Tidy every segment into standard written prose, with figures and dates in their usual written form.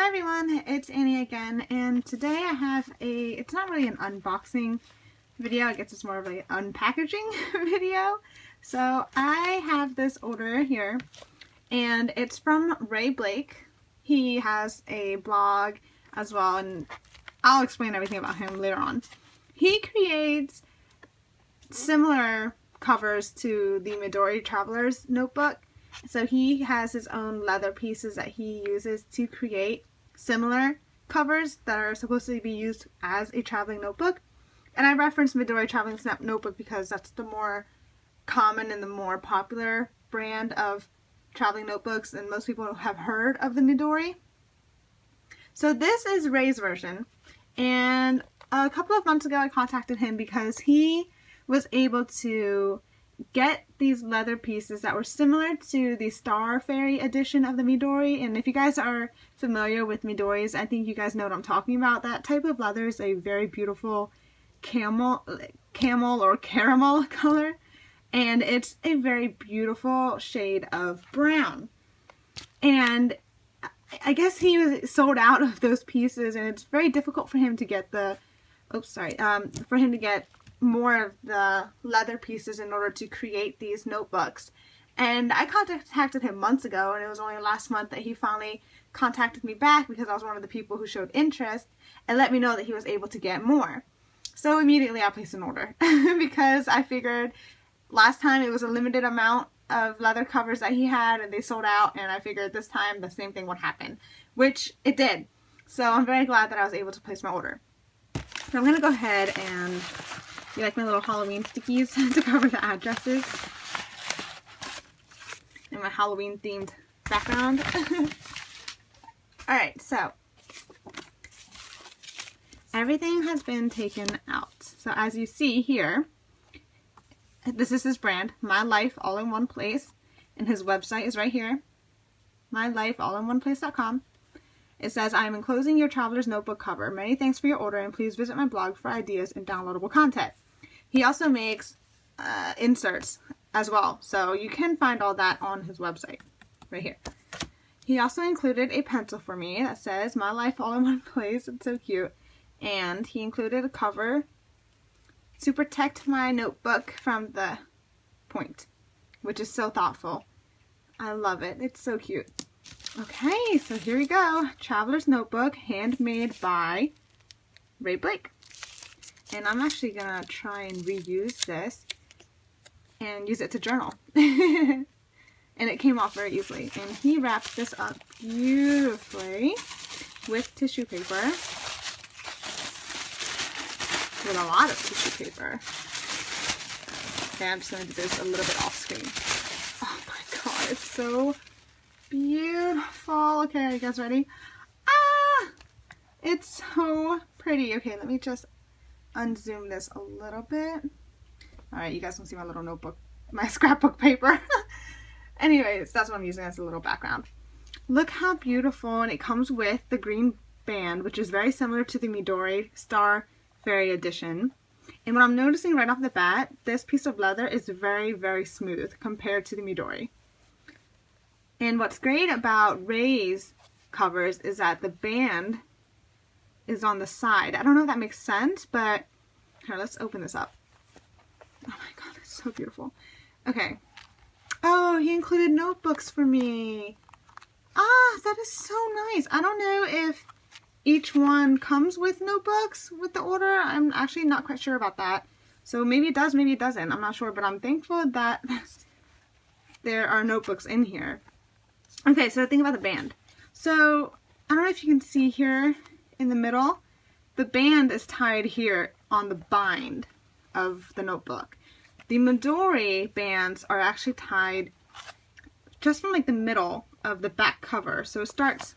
Hi everyone, it's Annie again, and today I have it's not really an unboxing video, I guess it's more of an unpackaging video. So I have this order here, and it's from Ray Blake. He has a blog as well, and I'll explain everything about him later on. He creates similar covers to the Midori Traveler's Notebook. So he has his own leather pieces that he uses to create similar covers that are supposed to be used as a traveling notebook. And I reference Midori Traveling Notebook because that's the more common and the more popular brand of traveling notebooks, and most people have heard of the Midori. So this is Ray's version, and a couple of months ago I contacted him because he was able to get these leather pieces that were similar to the Star Fairy edition of the Midori. And if you guys are familiar with Midoris, I think you guys know what I'm talking about. That type of leather is a very beautiful camel or caramel color, and it's a very beautiful shade of brown. And I guess he was sold out of those pieces, and it's very difficult for him to get for him to get more of the leather pieces in order to create these notebooks. And I contacted him months ago, and it was only last month that he finally contacted me back because I was one of the people who showed interest and let me know that he was able to get more. So immediately I placed an order because I figured last time it was a limited amount of leather covers that he had and they sold out, and I figured this time the same thing would happen, which it did. So I'm very glad that I was able to place my order. So I'm going to go ahead and you like my little Halloween stickies to cover the addresses and my Halloween themed background. Alright, so everything has been taken out. So as you see here, this is his brand, My Life All in One Place, and his website is right here, mylifeallinOneplace.com. It says, I am enclosing your traveler's notebook cover. Many thanks for your order, and please visit my blog for ideas and downloadable content. He also makes inserts as well, so you can find all that on his website, right here. He also included a pencil for me that says, My Life All in One Place. It's so cute. And he included a cover to protect my notebook from the point, which is so thoughtful. I love it. It's so cute. Okay, so here we go. Traveler's Notebook, handmade by Ray Blake. And I'm actually going to try and reuse this and use it to journal. And it came off very easily. And he wrapped this up beautifully with tissue paper. With a lot of tissue paper. Okay, I'm just going to do this a little bit off screen. Oh my god, it's so beautiful. Okay, are you guys ready? Ah! It's so pretty. Okay, let me just unzoom this a little bit. Alright, you guys can see my little notebook, my scrapbook paper. Anyways, that's what I'm using as a little background. Look how beautiful, and it comes with the green band, which is very similar to the Midori Star Fairy edition. And what I'm noticing right off the bat, this piece of leather is very, very smooth compared to the Midori. And what's great about Ray's covers is that the band is on the side. I don't know if that makes sense, but here, let's open this up. Oh my god, it's so beautiful. Okay. Oh, he included notebooks for me. Ah, that is so nice. I don't know if each one comes with notebooks with the order. I'm actually not quite sure about that. So maybe it does, maybe it doesn't. I'm not sure, but I'm thankful that there are notebooks in here. Okay, so think about the band. So, I don't know if you can see here in the middle, the band is tied here on the bind of the notebook. The Midori bands are actually tied just from like the middle of the back cover. So it starts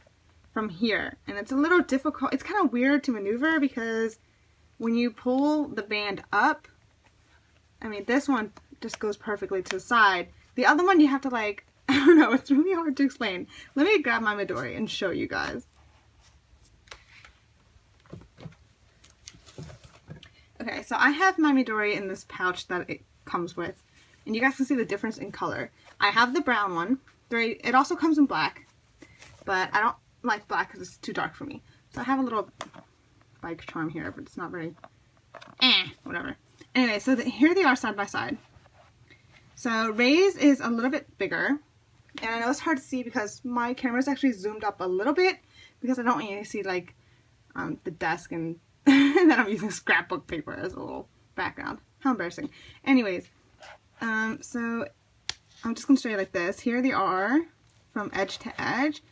from here, and it's a little difficult. It's kind of weird to maneuver because when you pull the band up, I mean, this one just goes perfectly to the side. The other one you have to like, I don't know, it's really hard to explain. Let me grab my Midori and show you guys. Okay, so I have my Midori in this pouch that it comes with, and you guys can see the difference in color. I have the brown one. It also comes in black, but like black because it's too dark for me. So I have a little bike charm here, but it's not very, whatever. Anyway, so here they are side by side. So Ray's is a little bit bigger, and I know it's hard to see because my camera's actually zoomed up a little bit because I don't want you to see like the desk and then I'm using scrapbook paper as a little background. How embarrassing. Anyways, so I'm just going to show you like this. Here they are from edge to edge,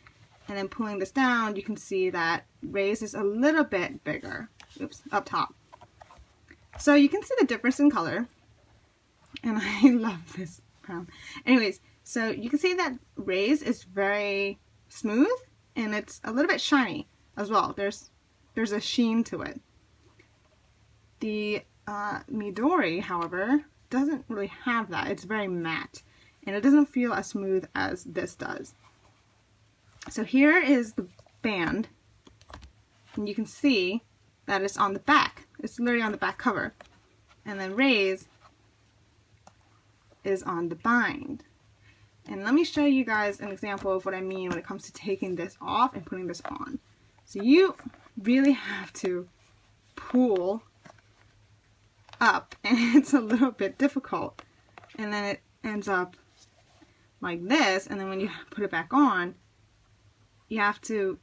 and then pulling this down, you can see that Ray's is a little bit bigger. Oops, up top. So you can see the difference in color, and I love this brown. Anyways, so you can see that Ray's is very smooth, and it's a little bit shiny as well. There's a sheen to it. The Midori, however, doesn't really have that. It's very matte, and it doesn't feel as smooth as this does. So here is the band, and you can see that it's on the back. It's literally on the back cover. And then Ray's is on the bind. And let me show you guys an example of what I mean when it comes to taking this off and putting this on. So you really have to pull up, and it's a little bit difficult. And then it ends up like this, and then when you put it back on, you have to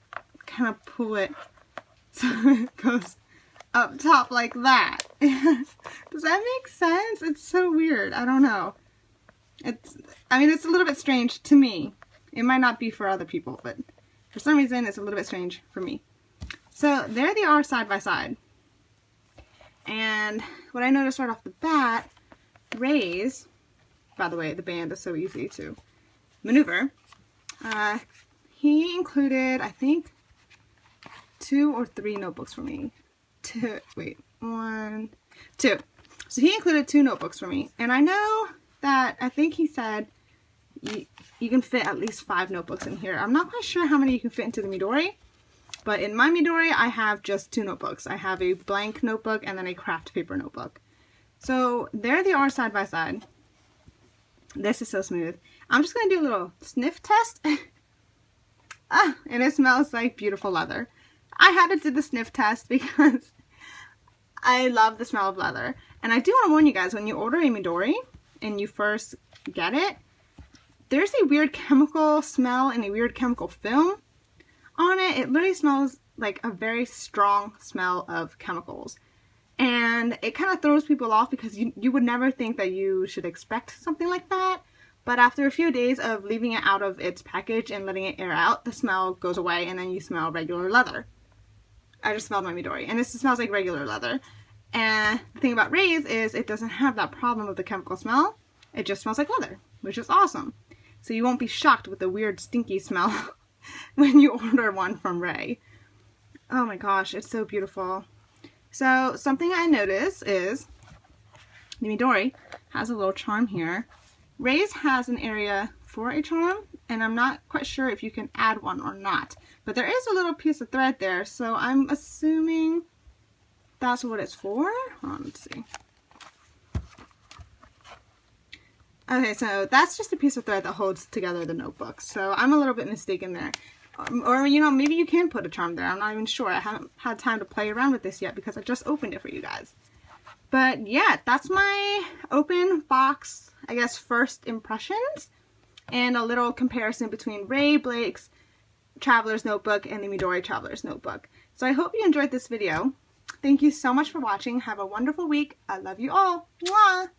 kind of pull it so it goes up top like that. Does that make sense? It's so weird. I don't know. I mean, it's a little bit strange to me. It might not be for other people, but for some reason it's a little bit strange for me. So there they are side by side. And what I noticed right off the bat, Ray's, by the way, the band is so easy to maneuver. He included, I think, 2 or 3 notebooks for me. 2. So he included 2 notebooks for me. And I know that, I think he said you can fit at least 5 notebooks in here. I'm not quite sure how many you can fit into the Midori. But in my Midori, I have just 2 notebooks. I have a blank notebook and then a craft paper notebook. So there they are side by side. This is so smooth. I'm just going to do a little sniff test. And it smells like beautiful leather. I had to do the sniff test because I love the smell of leather. And I do want to warn you guys, when you order a Midori and you first get it, there's a weird chemical smell and a weird chemical film on it. It literally smells like a very strong smell of chemicals. And it kind of throws people off because you would never think that you should expect something like that. But after a few days of leaving it out of its package and letting it air out, the smell goes away and then you smell regular leather. I just smelled my Midori and it smells like regular leather. And the thing about Ray's is it doesn't have that problem of the chemical smell. It just smells like leather, which is awesome. So you won't be shocked with the weird stinky smell when you order one from Ray. Oh my gosh, it's so beautiful. So something I noticed is the Midori has a little charm here. Ray's has an area for a charm, and I'm not quite sure if you can add one or not. But there is a little piece of thread there, so I'm assuming that's what it's for. Hold on, let's see. Okay, so that's just a piece of thread that holds together the notebook. So I'm a little bit mistaken there. Or, you know, maybe you can put a charm there. I'm not even sure. I haven't had time to play around with this yet because I just opened it for you guys. But yeah, that's my open box, I guess, first impressions. And a little comparison between Ray Blake's Traveler's Notebook and the Midori Traveler's Notebook. So I hope you enjoyed this video. Thank you so much for watching. Have a wonderful week. I love you all. Mwah!